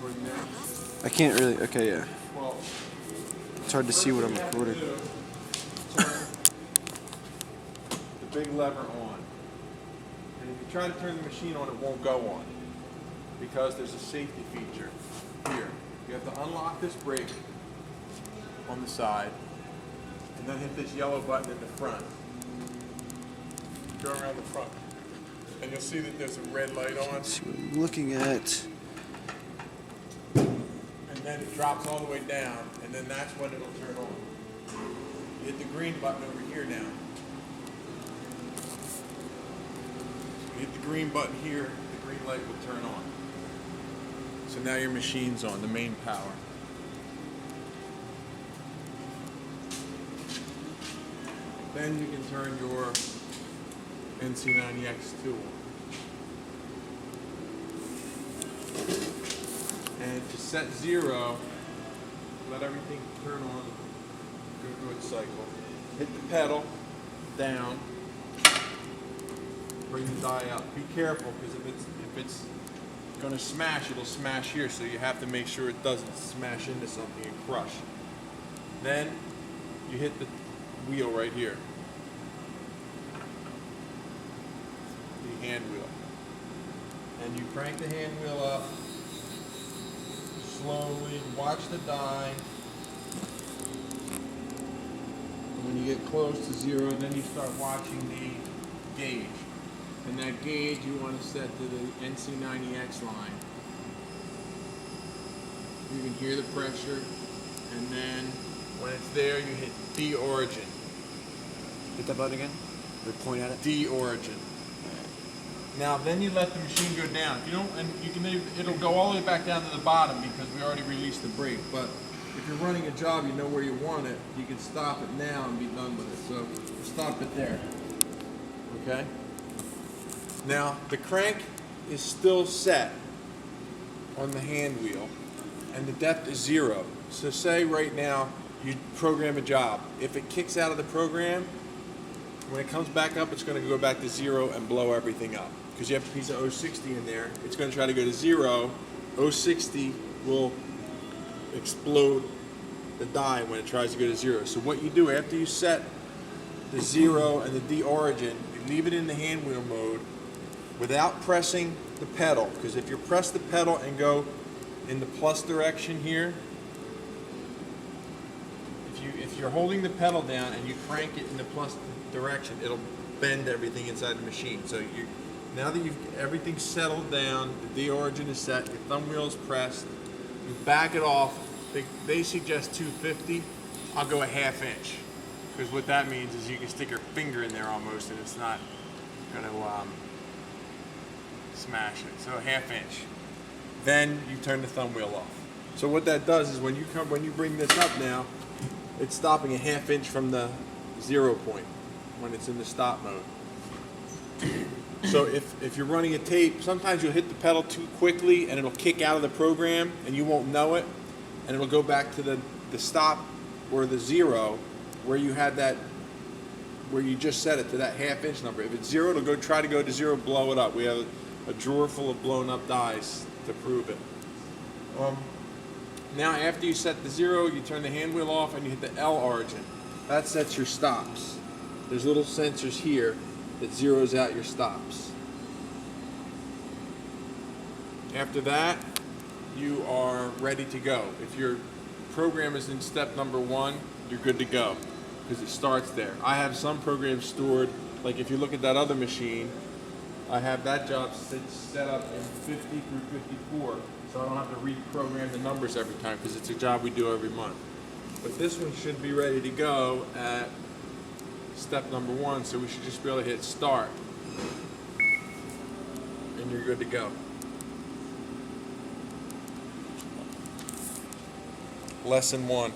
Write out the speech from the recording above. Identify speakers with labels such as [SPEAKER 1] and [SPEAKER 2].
[SPEAKER 1] recording now?
[SPEAKER 2] I can't really. Okay, yeah.
[SPEAKER 1] Well,
[SPEAKER 2] It's hard to see what I'm recording.
[SPEAKER 1] Turn the big lever on. And if you try to turn the machine on, it won't go on. Because there's a safety feature here. You have to unlock this brake on the side and then hit this yellow button in the front. Go around the front. And you'll see that there's a red light on.
[SPEAKER 2] Let's see what I'm looking at.
[SPEAKER 1] And then it drops all the way down, and then that's when it'll turn on. You hit the green button over here now. You hit the green button here, the green light will turn on. So now your machine's on, the main power. Then you can turn your NC90X tool. And to set 0, let everything turn on, go through its cycle. Hit the pedal, down, bring the die up. Be careful, because if it's going to smash, it'll smash here, so you have to make sure it doesn't smash into something and crush. Then you hit the wheel right here. The hand wheel. And you crank the hand wheel up slowly, watch the die. And when you get close to 0, then you start watching the gauge. And that gauge you want to set to the NC90X line. You can hear the pressure, and then when it's there, you hit D origin.
[SPEAKER 2] Hit that button again? Or point at it?
[SPEAKER 1] D origin. Now then you let the machine go down. If you don't, and you can, it'll go all the way back down to the bottom because we already released the brake. But if you're running a job, you know where you want it. You can stop it now and be done with it. So stop it there. Okay. Now the crank is still set on the hand wheel, and the depth is 0. So say right now you program a job. If it kicks out of the program, when it comes back up, it's going to go back to 0 and blow everything up. Because you have a piece of 060 in there, it's going to try to go to 0. 060 will explode the die when it tries to go to 0. So what you do after you set the 0 and the D origin, you leave it in the hand wheel mode without pressing the pedal. Because if you press the pedal and go in the plus direction here, if you're holding the pedal down and you crank it in the plus direction, it'll bend everything inside the machine. So now that everything's settled down, the D origin is set, your thumb wheel is pressed, you back it off. They suggest 250. I'll go a ½ inch, because what that means is you can stick your finger in there almost, and it's not going to smash it. So a ½ inch. Then you turn the thumb wheel off. So what that does is when you bring this up now, it's stopping a ½ inch from the 0 point when it's in the stop mode. So if you're running a tape, sometimes you'll hit the pedal too quickly and it'll kick out of the program and you won't know it, and it'll go back to the stop or the 0 where you had that, where you just set it to that ½ inch number. If it's 0, it'll try to go to 0, blow it up. We have a drawer full of blown up dies to prove it. Now after you set the 0, you turn the hand wheel off and you hit the L origin. That sets your stops. There's little sensors here that zeroes out your stops. After that, you are ready to go. If your program is in step number 1, you're good to go, because it starts there. I have some programs stored, like if you look at that other machine, I have that job set up in 50 through 54, so I don't have to reprogram the numbers every time, because it's a job we do every month. But this one should be ready to go at step number 1, so we should just be able to hit start, and you're good to go. Lesson 1.